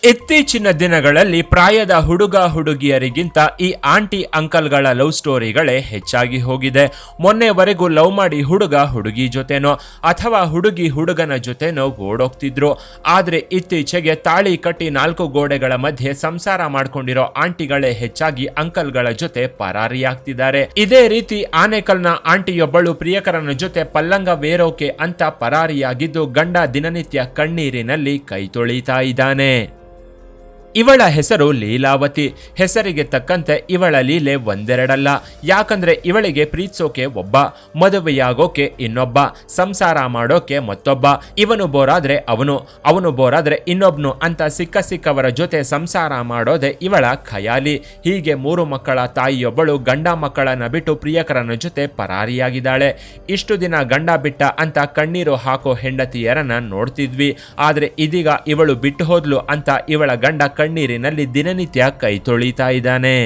ಇತ್ತೀಚಿನ ದಿನಗಳಲ್ಲಿ ಪ್ರಾಯದ ಹುಡುಗ ಹುಡುಗಿಯರಿಗಿಂತ ಈ ಆಂಟಿ ಅಂಕಲ್ಗಳ ಲವ್ ಸ್ಟೋರಿಗಳೇ ಹೆಚ್ಚಾಗಿ ಹೋಗಿದೆ. ಮೊನ್ನೆವರೆಗೂ ಲವ್ ಮಾಡಿ ಹುಡುಗ ಹುಡುಗಿ ಜೊತೆನೋ ಅಥವಾ ಹುಡುಗಿ ಹುಡುಗನ ಜೊತೆನೋ ಓಡೋಗ್ತಿದ್ರು. ಆದ್ರೆ ಇತ್ತೀಚೆಗೆ ತಾಳಿ ಕಟ್ಟಿ 4 ಗೋಡೆಗಳ ಮಧ್ಯೆ ಸಂಸಾರ ಮಾಡ್ಕೊಂಡಿರೋ ಆಂಟಿಗಳೇ ಹೆಚ್ಚಾಗಿ ಅಂಕಲ್ಗಳ ಜೊತೆ ಪರಾರಿಯಾಗ್ತಿದ್ದಾರೆ. ಇದೇ ರೀತಿ ಆನೇಕಲ್ನ ಆಂಟಿಯೊಬ್ಬಳು ಪ್ರಿಯಕರನ ಜೊತೆ ಪಲ್ಲಂಗವೇರೋಕೆ ಅಂತ ಪರಾರಿಯಾಗಿದ್ದು ಗಂಡ ದಿನನಿತ್ಯ ಕಣ್ಣೀರಿನಲ್ಲಿ ಕೈ ತೊಳಿತಾ ಇದ್ದಾನೆ. ಇವಳ ಹೆಸರು ಲೀಲಾವತಿ. ಹೆಸರಿಗೆ ತಕ್ಕಂತೆ ಇವಳ ಲೀಲೆ ಒಂದೆರಡಲ್ಲ. ಯಾಕಂದ್ರೆ ಇವಳಿಗೆ ಪ್ರೀತಿಸೋಕೆ ಒಬ್ಬ, ಮದುವೆಯಾಗೋಕೆ ಇನ್ನೊಬ್ಬ, ಸಂಸಾರ ಮಾಡೋಕೆ ಮತ್ತೊಬ್ಬ, ಇವನು ಬೋರಾದ್ರೆ ಅವನು ಬೋರಾದ್ರೆ ಇನ್ನೊಬ್ನು ಅಂತ ಸಿಕ್ಕವರ ಜೊತೆ ಸಂಸಾರ ಮಾಡೋದೆ ಇವಳ ಖಯಾಲಿ. ಹೀಗೆ 3 ಮಕ್ಕಳ ತಾಯಿಯೊಬ್ಬಳು ಗಂಡ ಮಕ್ಕಳನ್ನ ಬಿಟ್ಟು ಪ್ರಿಯಕರನ ಜೊತೆ ಪರಾರಿಯಾಗಿದ್ದಾಳೆ. ಇಷ್ಟು ದಿನ ಗಂಡ ಬಿಟ್ಟ ಅಂತ ಕಣ್ಣೀರು ಹಾಕೋ ಹೆಂಡತಿಯರನ್ನ ನೋಡ್ತಿದ್ವಿ. ಆದ್ರೆ ಇದೀಗ ಇವಳು ಬಿಟ್ಟು ಹೋದ್ಲು ಅಂತ ಇವಳ ಗಂಡ ಕಣ್ಣೀರಿನಲ್ಲಿ ದಿನನಿತ್ಯ ಕೈ ತೊಳಿತಾ ಇದ್ದಾನೆ.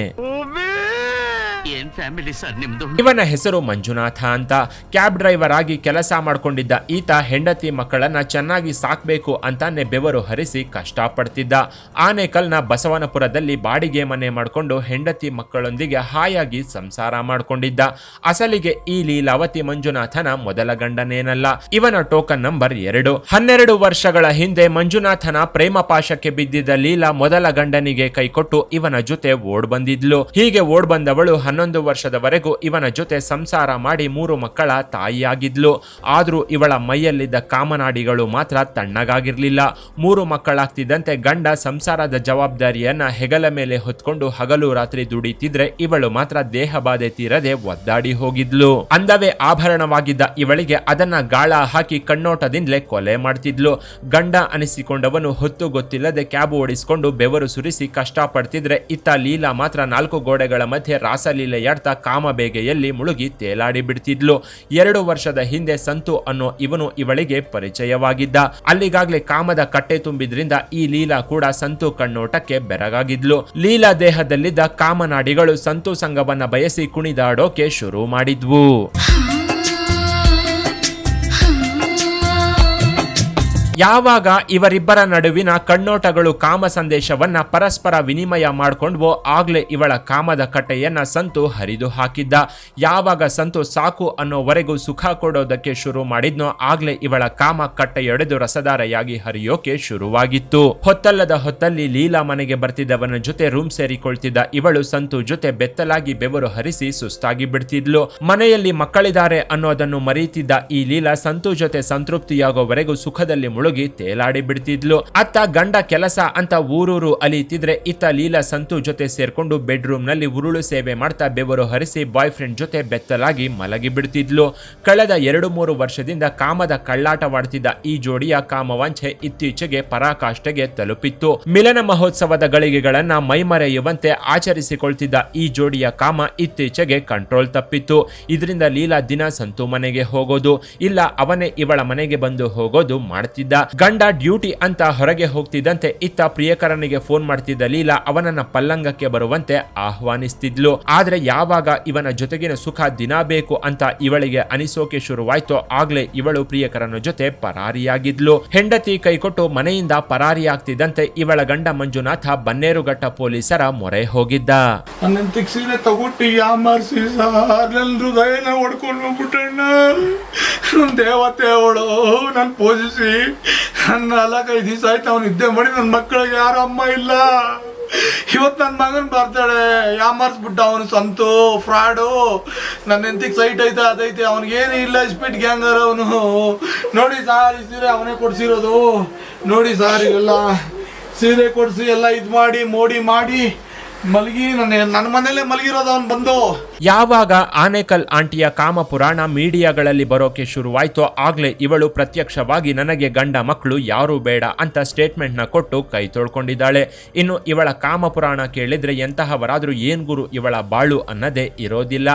ಇವನ ಹೆಸರು ಮಂಜುನಾಥ ಅಂತ. ಕ್ಯಾಬ್ ಡ್ರೈವರ್ ಆಗಿ ಕೆಲಸ ಮಾಡ್ಕೊಂಡಿದ್ದ ಈತ ಹೆಂಡತಿ ಮಕ್ಕಳನ್ನ ಚೆನ್ನಾಗಿ ಸಾಕ್ಬೇಕು ಅಂತಾನೆ ಬೆವರು ಹರಿಸಿ ಕಷ್ಟಪಡ್ತಿದ್ದ. ಆನೇಕಲ್ನ ಬಸವನಪುರದಲ್ಲಿ ಬಾಡಿಗೆ ಮನೆ ಮಾಡ್ಕೊಂಡು ಹೆಂಡತಿ ಮಕ್ಕಳೊಂದಿಗೆ ಹಾಯಾಗಿ ಸಂಸಾರ ಮಾಡ್ಕೊಂಡಿದ್ದ. ಅಸಲಿಗೆ ಈ ಲೀಲಾವತಿ ಮಂಜುನಾಥನ ಮೊದಲ ಗಂಡನೇನಲ್ಲ. ಇವನ ಟೋಕನ್ ನಂಬರ್ 2. 12 ವರ್ಷಗಳ ಹಿಂದೆ ಮಂಜುನಾಥನ ಪ್ರೇಮ ಪಾಶಕ್ಕೆ ಬಿದ್ದಿದ್ದ ಲೀಲಾ ಮೊದಲ ಗಂಡನಿಗೆ ಕೈಕೊಟ್ಟು ಇವನ ಜೊತೆ ಓಡ್ ಬಂದಿದ್ಲು. ಹೀಗೆ ಓಡ್ ಬಂದವಳು 11 ವರ್ಷದವರೆಗೂ ಇವನ ಜೊತೆ ಸಂಸಾರ ಮಾಡಿ 3 ಮಕ್ಕಳ ತಾಯಿಯಾಗಿದ್ಲು. ಆದ್ರೂ ಇವಳ ಮೈಯಲ್ಲಿದ್ದ ಕಾಮನಾಡಿಗಳು ಮಾತ್ರ ತಣ್ಣಗಾಗಿರ್ಲಿಲ್ಲ. 3 ಮಕ್ಕಳಾಗ್ತಿದ್ದಂತೆ ಗಂಡ ಸಂಸಾರದ ಜವಾಬ್ದಾರಿಯನ್ನ ಹೆಗಲ ಮೇಲೆ ಹೊತ್ಕೊಂಡು ಹಗಲು ರಾತ್ರಿ ದುಡಿತಿದ್ರೆ ಇವಳು ಮಾತ್ರ ದೇಹ ಬಾಧೆ ತೀರದೆ ಒದ್ದಾಡಿ ಹೋಗಿದ್ಲು. ಅಂದವೇ ಆಭರಣವಾಗಿದ್ದ ಇವಳಿಗೆ ಅದನ್ನ ಗಾಳ ಹಾಕಿ ಕಣ್ಣೋಟದಿಂದಲೇ ಕೊಲೆ ಮಾಡ್ತಿದ್ಲು. ಗಂಡ ಅನಿಸಿಕೊಂಡವನು ಹೊತ್ತು ಗೊತ್ತಿಲ್ಲದೆ ಕ್ಯಾಬ್ ಓಡಿಸಿಕೊಂಡು ಬೆವರು ಸುರಿಸಿ ಕಷ್ಟಪಡ್ತಿದ್ರೆ ಇತ್ತ ಲೀಲಾ ಮಾತ್ರ 4 ಗೋಡೆಗಳ ಮಧ್ಯೆ ರಾಸಲೀಲೆಯಾಡ್ತಾ ಕಾಮಬೇಗೆಯಲ್ಲಿ ಮುಳುಗಿ ತೇಲಾಡಿ ಬಿಡ್ತಿದ್ಲು. 2 ವರ್ಷದ ಹಿಂದೆ ಸಂತು ಅನ್ನೋ ಇವನು ಇವಳಿಗೆ ಪರಿಚಯವಾಗಿದ್ದ. ಅಲ್ಲಿಗಾಗ್ಲೇ ಕಾಮದ ಕಟ್ಟೆ ತುಂಬಿದ್ರಿಂದ ಈ ಲೀಲಾ ಕೂಡ ಸಂತು ಕಣ್ಣೋಟಕ್ಕೆ ಬೆರಗಾಗಿದ್ಲು. ಲೀಲಾ ದೇಹದಲ್ಲಿದ್ದ ಕಾಮನಾಡಿಗಳು ಸಂತು ಸಂಘವನ್ನ ಬಯಸಿ ಕುಣಿದಾಡೋಕೆ ಶುರು ಮಾಡಿದ್ವು. ಯಾವಾಗ ಇವರಿಬ್ಬರ ನಡುವಿನ ಕಣ್ಣೋಟಗಳು ಕಾಮ ಸಂದೇಶವನ್ನ ಪರಸ್ಪರ ವಿನಿಮಯ ಮಾಡ್ಕೊಂಡ್ವೋ ಆಗ್ಲೇ ಇವಳ ಕಾಮದ ಕಟ್ಟೆಯನ್ನ ಸಂತು ಹರಿದು ಹಾಕಿದ್ದ. ಯಾವಾಗ ಸಂತು ಸಾಕು ಅನ್ನೋವರೆಗೂ ಸುಖ ಕೊಡೋದಕ್ಕೆ ಶುರು ಮಾಡಿದ್ನೋ ಆಗ್ಲೇ ಇವಳ ಕಾಮ ಕಟ್ಟೆಯೊಡೆದು ರಸದಾರೆಯಾಗಿ ಹರಿಯೋಕೆ ಶುರುವಾಗಿತ್ತು. ಹೊತ್ತಲ್ಲದ ಹೊತ್ತಲ್ಲಿ ಲೀಲಾ ಮನೆಗೆ ಬರ್ತಿದ್ದವನ ಜೊತೆ ರೂಮ್ ಸೇರಿಕೊಳ್ತಿದ್ದ ಇವಳು ಸಂತು ಜೊತೆ ಬೆತ್ತಲಾಗಿ ಬೆವರು ಹರಿಸಿ ಸುಸ್ತಾಗಿ ಬಿಡ್ತಿದ್ಲು. ಮನೆಯಲ್ಲಿ ಮಕ್ಕಳಿದ್ದಾರೆ ಅನ್ನೋದನ್ನು ಮರೀತಿದ್ದ ಈ ಲೀಲಾ ಸಂತು ಜೊತೆ ಸಂತೃಪ್ತಿಯಾಗೋವರೆಗೂ ಸುಖದಲ್ಲಿ ಮುಳುಗಿ ತೇಲಾಡಿ ಬಿಡ್ತಿದ್ಲು. ಅತ್ತ ಗಂಡ ಕೆಲಸ ಅಂತ ಊರೂರು ಅಲಿತಿದ್ರೆ ಇತ್ತ ಲೀಲಾ ಸಂತು ಜೊತೆ ಸೇರ್ಕೊಂಡು ಬೆಡ್ರೂಮ್ ನಲ್ಲಿ ಉರುಳು ಸೇವೆ ಮಾಡ್ತಾ ಬೆವರು ಹರಿಸಿ ಬಾಯ್ ಫ್ರೆಂಡ್ ಜೊತೆ ಬೆತ್ತಲಾಗಿ ಮಲಗಿ ಬಿಡ್ತಿದ್ಲು. ಕಳೆದ 2-3 ವರ್ಷದಿಂದ ಕಾಮದ ಕಳ್ಳಾಟವಾಡ್ತಿದ್ದ ಈ ಜೋಡಿಯ ಕಾಮವಾಂಛೆ ಇತ್ತೀಚೆಗೆ ಪರಾಕಾಷ್ಠೆಗೆ ತಲುಪಿತ್ತು. ಮಿಲನ ಮಹೋತ್ಸವದ ಗಳಿಗೆಗಳನ್ನ ಮೈಮರೆಯುವಂತೆ ಆಚರಿಸಿಕೊಳ್ತಿದ್ದ ಈ ಜೋಡಿಯ ಕಾಮ ಇತ್ತೀಚೆಗೆ ಕಂಟ್ರೋಲ್ ತಪ್ಪಿತ್ತು. ಇದರಿಂದ ಲೀಲಾ ದಿನ ಸಂತು ಮನೆಗೆ ಹೋಗೋದು ಇಲ್ಲ ಅವನೇ ಇವಳ ಮನೆಗೆ ಬಂದು ಹೋಗೋದು ಮಾಡ್ತಿದ್ದ. ಗಂಡ ಡ್ಯೂಟಿ ಅಂತ ಹೊರಗೆ ಹೋಗ್ತಿದ್ದಂತೆ ಇತ್ತ ಪ್ರಿಯಕರನಿಗೆ ಫೋನ್ ಮಾಡ್ತಿದ್ದ ಲೀಲಾ ಅವನನ್ನ ಪಲ್ಲಂಗಕ್ಕೆ ಬರುವಂತೆ ಆಹ್ವಾನಿಸ್ತಿದ್ಲು. ಆದ್ರೆ ಯಾವಾಗ ಇವನ ಜೊತೆಗಿನ ಸುಖ ದಿನ ಬೇಕು ಅಂತ ಇವಳಿಗೆ ಅನಿಸೋಕೆ ಶುರುವಾಯ್ತೋ ಆಗ್ಲೇ ಇವಳು ಪ್ರಿಯಕರನ ಜೊತೆ ಪರಾರಿಯಾಗಿದ್ಲು. ಹೆಂಡತಿ ಕೈಕೊಟ್ಟು ಮನೆಯಿಂದ ಪರಾರಿಯಾಗ್ತಿದ್ದಂತೆ ಇವಳ ಗಂಡ ಮಂಜುನಾಥ ಬನ್ನೇರುಘಟ್ಟ ಪೊಲೀಸರ ಮೊರೆ ಹೋಗಿದ್ದ. ದೇವತೆ ಅವಳು ನನ್ನ ಪೂಜಿಸಿ ನನ್ನ 4-5 ದಿವಸ ಆಯ್ತು ಅವ್ನು ನಿದ್ದೆ ಮಾಡಿ ನನ್ನ ಮಕ್ಕಳಿಗೆ ಯಾರು ಅಮ್ಮ ಇಲ್ಲ. ಇವತ್ತು ನನ್ನ ಮಗನ್ ಬರ್ತಾಳೆ ಯಾಮಾರ್ಸ್ಬಿಟ್ಟ ಅವನು ಸಂತು ಫ್ರಾಡು. ನನ್ನ ಹೆಂಡತಿಗೆ ಸೈಟ್ ಐತೆ ಅದೈತೆ ಅವನಿಗೇನು ಇಲ್ಲ ಸ್ಪೀಡ್ ಗ್ಯಾಂಗರ್ ಅವನು. ನೋಡಿ ಸಾರ್ ಈ ಸೀರೆ ಅವನೇ ಕೊಡ್ಸಿರೋದು ನೋಡಿ ಸಾರ್ ಇವೆಲ್ಲ ಸೀರೆ ಕೊಡಿಸಿ ಎಲ್ಲ ಇದು ಮಾಡಿ ಮೋಡಿ ಮಾಡಿ ಮಲಗಿ ನನ್ನ ಮನೇಲೆ ಮಲಗಿರೋದು ಅವನು ಬಂದು. ಯಾವಾಗ ಆನೇಕಲ್ ಆಂಟಿಯ ಕಾಮ ಪುರಾಣ ಮೀಡಿಯಾಗಳಲ್ಲಿ ಬರೋಕೆ ಶುರುವಾಯ್ತೋ ಆಗ್ಲೇ ಇವಳು ಪ್ರತ್ಯಕ್ಷವಾಗಿ ನನಗೆ ಗಂಡ ಮಕ್ಕಳು ಯಾರೂ ಬೇಡ ಅಂತ ಸ್ಟೇಟ್ಮೆಂಟ್ ನ ಕೊಟ್ಟು ಕೈ ತೊಳ್ಕೊಂಡಿದ್ದಾಳೆ. ಇನ್ನು ಇವಳ ಕಾಮ ಪುರಾಣ ಕೇಳಿದ್ರೆ ಎಂತಹವರಾದ್ರೂ ಏನ್ ಗುರು ಇವಳ ಬಾಳು ಅನ್ನದೇ ಇರೋದಿಲ್ಲ.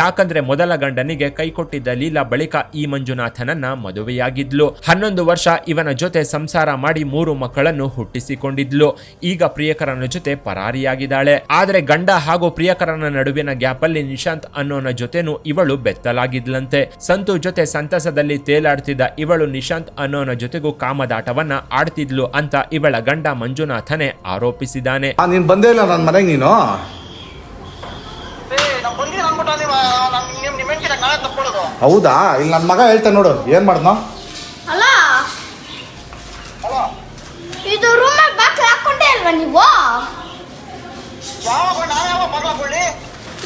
ಯಾಕಂದ್ರೆ ಮೊದಲ ಗಂಡನಿಗೆ ಕೈ ಕೊಟ್ಟಿದ್ದ ಲೀಲಾ ಬಳಿಕ ಈ ಮಂಜುನಾಥನನ್ನ ಮದುವೆಯಾಗಿದ್ಲು. 11 ವರ್ಷ ಇವನ ಜೊತೆ ಸಂಸಾರ ಮಾಡಿ 3 ಮಕ್ಕಳನ್ನು ಹುಟ್ಟಿಸಿಕೊಂಡಿದ್ಲು. ಈಗ ಪ್ರಿಯಕರನ ಜೊತೆ ಪರಾರಿಯಾಗಿದ್ದಾಳೆ. ಆದ್ರೆ ಗಂಡ ಹಾಗೂ ಪ್ರಿಯಕರನ ನಡುವಿನ ಗ್ಯಾಪ್ ಅಲ್ಲಿ ನಿಶಾಂತ್ ಅನ್ನೋನ ಜೊತೆನೂ ಇವಳು ಬೆತ್ತಲಾಗಿದ್ಲಂತೆ. ಸಂತು ಜೊತೆ ಸಂತಸದಲ್ಲಿ ತೇಲಾಡ್ತಿದ್ದ ಇವಳು ನಿಶಾಂತ್ ಅನ್ನೋನ ಜೊತೆಗೂ ಕಾಮದಾಟವನ್ನ ಆಡ್ತಿದ್ಲು ಅಂತ ಇವಳ ಗಂಡ ಮಂಜುನಾಥನೇ ಆರೋಪಿಸಿದ್ದಾನೆ. ನೀನ್ ಬಂದೇ ಇಲ್ಲ ನನ್ನ ಮನೆಗೆ ನೀನು. ಹೌದಾ? ಇಲ್ಲಿ ನನ್ನ ಮಗ ಹೇಳ್ತಾನೆ ನೋಡು, ಏನ್ ಮಾಡ್ದ? ಅಲ್ಲ ಇದು ರೂಮ್ ಬಾಕ್ಲ ಹಾಕೊಂಡೇ ಅಲ್ವಾ ನೀವು?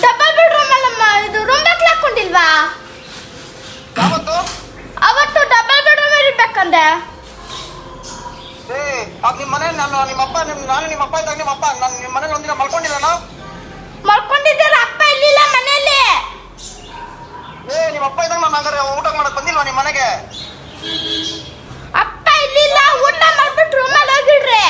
ಡಬಲ್ ಬೆಡ್ರೂಮ್ ಅಲ್ಲಮ್ಮ, ಇದು ರೂಮ್ ಬಾಕ್ಲ ಹಾಕೊಂಡಿಲ್ವಾ? ಅವತ್ತು ಡಬಲ್ ಬೆಡ್ರೂಮ್ ಇರ್ಬೇಕಂದೆ. ಮಲ್ಕೊಂಡಿದ್ದೀರ? ಅಪ್ಪ ಇರ್ಲಿಲ್ಲ ಮನೆಯಲ್ಲಿ. ಅಪ್ಪ ಇರ್ಲಿಲ್ಲ, ಊಟ ಮಾಡ್ಬಿಟ್ಟು ರೂಮಲ್ಲಿ ಹೋಗಿಡ್ರಿ.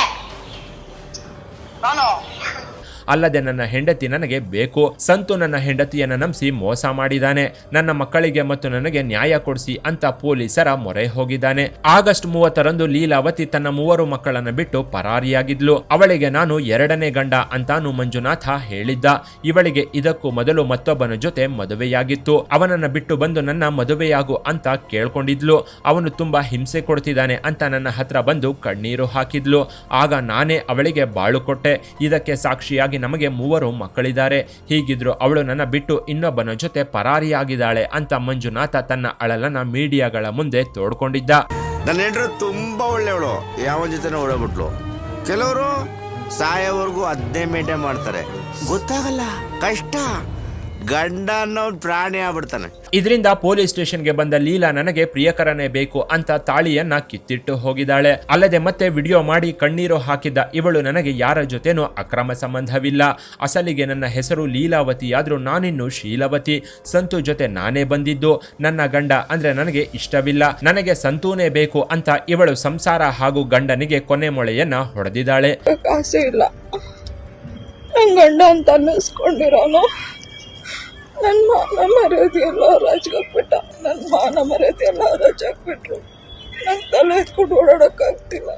ಅಲ್ಲದೆ ನನ್ನ ಹೆಂಡತಿ ನನಗೆ ಬೇಕು. ಸಂತು ನನ್ನ ಹೆಂಡತಿಯನ್ನ ನಂಬಿಸಿ ಮೋಸ ಮಾಡಿದ್ದಾನೆ. ನನ್ನ ಮಕ್ಕಳಿಗೆ ಮತ್ತು ನನಗೆ ನ್ಯಾಯ ಕೊಡಿಸಿ ಅಂತ ಪೊಲೀಸರ ಮೊರೆ ಹೋಗಿದ್ದಾನೆ. ಆಗಸ್ಟ್ 30ರಂದು ಲೀಲಾವತಿ ತನ್ನ 3 ಮಕ್ಕಳನ್ನ ಬಿಟ್ಟು ಪರಾರಿಯಾಗಿದ್ಲು. ಅವಳಿಗೆ ನಾನು 2ನೇ ಗಂಡ ಅಂತಾನು ಮಂಜುನಾಥ ಹೇಳಿದ್ದ. ಇವಳಿಗೆ ಇದಕ್ಕೂ ಮೊದಲು ಮತ್ತೊಬ್ಬನ ಜೊತೆ ಮದುವೆಯಾಗಿತ್ತು. ಅವನನ್ನ ಬಿಟ್ಟು ಬಂದು ನನ್ನ ಮದುವೆಯಾಗು ಅಂತ ಕೇಳ್ಕೊಂಡಿದ್ಲು. ಅವನು ತುಂಬಾ ಹಿಂಸೆ ಕೊಡ್ತಿದ್ದಾನೆ ಅಂತ ನನ್ನ ಹತ್ರ ಬಂದು ಕಣ್ಣೀರು ಹಾಕಿದ್ಲು. ಆಗ ನಾನೇ ಅವಳಿಗೆ ಬಾಳು ಕೊಟ್ಟೆ. ಇದಕ್ಕೆ ಸಾಕ್ಷಿಯಾಗಿ ನಮಗೆ 3 ಮಕ್ಕಳಿದ್ದಾರೆ. ಹೀಗಿದ್ರು ಅವಳು ನನ್ನ ಬಿಟ್ಟು ಇನ್ನೊಬ್ಬನ ಜೊತೆ ಪರಾರಿಯಾಗಿದ್ದಾಳೆ ಅಂತ ಮಂಜುನಾಥ ತನ್ನ ಅಳಲನ್ನ ಮೀಡಿಯಾಗಳ ಮುಂದೆ ತೋಡ್ಕೊಂಡಿದ್ದ. ನನ್ನ ಹೆಂಡ್ರು ತುಂಬಾ ಒಳ್ಳೆಯವಳು, ಯಾವನ ಜೊತೆ ಓಡಬಿಟ್ಲು. ಕೆಲವರು ಸಾಯೋವರೆಗೂ ಅದನ್ನೇ ಮೇಂಟೈನ್ ಮಾಡ್ತಾರೆ. ಗೊತ್ತಾಗಲ್ಲ, ಕಷ್ಟ. ಗಂಡ ಅನ್ನೋ ಪ್ರಾಣಿ ಆಗ್ಬಿಡ್ತಾನೆ. ಇದರಿಂದ ಪೊಲೀಸ್ ಸ್ಟೇಷನ್ಗೆ ಬಂದ ಲೀಲಾ ನನಗೆ ಪ್ರಿಯಕರನೇ ಬೇಕು ಅಂತ ತಾಳಿಯನ್ನ ಕಿತ್ತಿಟ್ಟು ಹೋಗಿದ್ದಾಳೆ. ಅಲ್ಲದೆ ಮತ್ತೆ ವಿಡಿಯೋ ಮಾಡಿ ಕಣ್ಣೀರು ಹಾಕಿದ್ದ ಇವಳು ನನಗೆ ಯಾರ ಜೊತೆನೂ ಅಕ್ರಮ ಸಂಬಂಧವಿಲ್ಲ. ಅಸಲಿಗೆ ನನ್ನ ಹೆಸರು ಲೀಲಾವತಿಯಾದ್ರೂ ನಾನಿನ್ನು ಶೀಲವತಿ. ಸಂತು ಜೊತೆ ನಾನೇ ಬಂದಿದ್ದು. ನನ್ನ ಗಂಡ ಅಂದ್ರೆ ನನಗೆ ಇಷ್ಟವಿಲ್ಲ. ನನಗೆ ಸಂತೂನೇ ಬೇಕು ಅಂತ ಇವಳು ಸಂಸಾರ ಹಾಗೂ ಗಂಡನಿಗೆ ಕೊನೆ ಮೊಳೆಯನ್ನ ಹೊಡೆದಿದ್ದಾಳೆ. ಆಸೆ ಇಲ್ಲ, ನನ್ನ ಗಂಡ ಅಂತ ಅನ್ನಿಸ್ಕೊಂಡಿರೋನು ನನ್ನ ಮಾನ ಮರ್ಯಾದೆ ಎಲ್ಲ ರಾಜ್ಗಾಕ್ಬಿಟ್ಟ. ನನ್ನ ಮಾನ ಮರ್ಯಾದೆ ಎಲ್ಲ ರಾಜಾಕ್ಬಿಟ್ರು. ನನ್ನ ತಲೆ ಎತ್ಕೊಂಡು ಓಡಾಡೋಕ್ಕಾಗ್ತಿಲ್ಲ.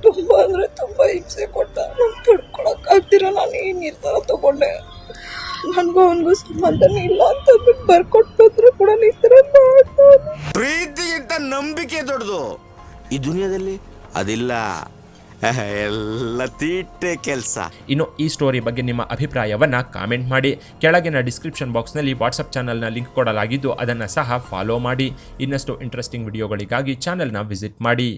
ತುಂಬ ಅಂದರೆ ತುಂಬ ಹಿಂಸೆ ಕೊಟ್ಟ. ನಾನು ತಡ್ಕೊಳಕ್ಕಾಗ್ತಿರ ನಾನು ಈ ನಿರ್ಧಾರ ತಗೊಂಡೆ. ನನಗೂ ಅವನಿಗೂ ಸಂಬಂಧನೇ ಇಲ್ಲ ಅಂತ ಬಿಟ್ಟು ಬರ್ಕೊಟ್ಬಿಟ್ರು ಕೂಡ ಈ ಥರ ಮಾಡ್ತಾರೆ. ಪ್ರೀತಿಗಿಂತ ನಂಬಿಕೆ ದೊಡ್ಡದು ಈ ದುನಿಯಾದಲ್ಲಿ. ಅದಿಲ್ಲ, ಎಲ್ಲ ತೀಟೆ ಕೆಲಸ. ಇನ್ನು ಈ ಸ್ಟೋರಿ ಬಗ್ಗೆ ನಿಮ್ಮ ಅಭಿಪ್ರಾಯವನ್ನ ಕಾಮೆಂಟ್ ಮಾಡಿ. ಕೆಳಗಿನ ಡಿಸ್ಕ್ರಿಪ್ಷನ್ ಬಾಕ್ಸ್ನಲ್ಲಿ ವಾಟ್ಸಪ್ ಚಾನಲ್ನ ಲಿಂಕ್ ಕೊಡಲಾಗಿದ್ದು ಅದನ್ನು ಸಹ ಫಾಲೋ ಮಾಡಿ. ಇನ್ನಷ್ಟು ಇಂಟ್ರೆಸ್ಟಿಂಗ್ ವಿಡಿಯೋಗಳಿಗಾಗಿ ಚಾನೆಲ್ನ ವಿಸಿಟ್ ಮಾಡಿ.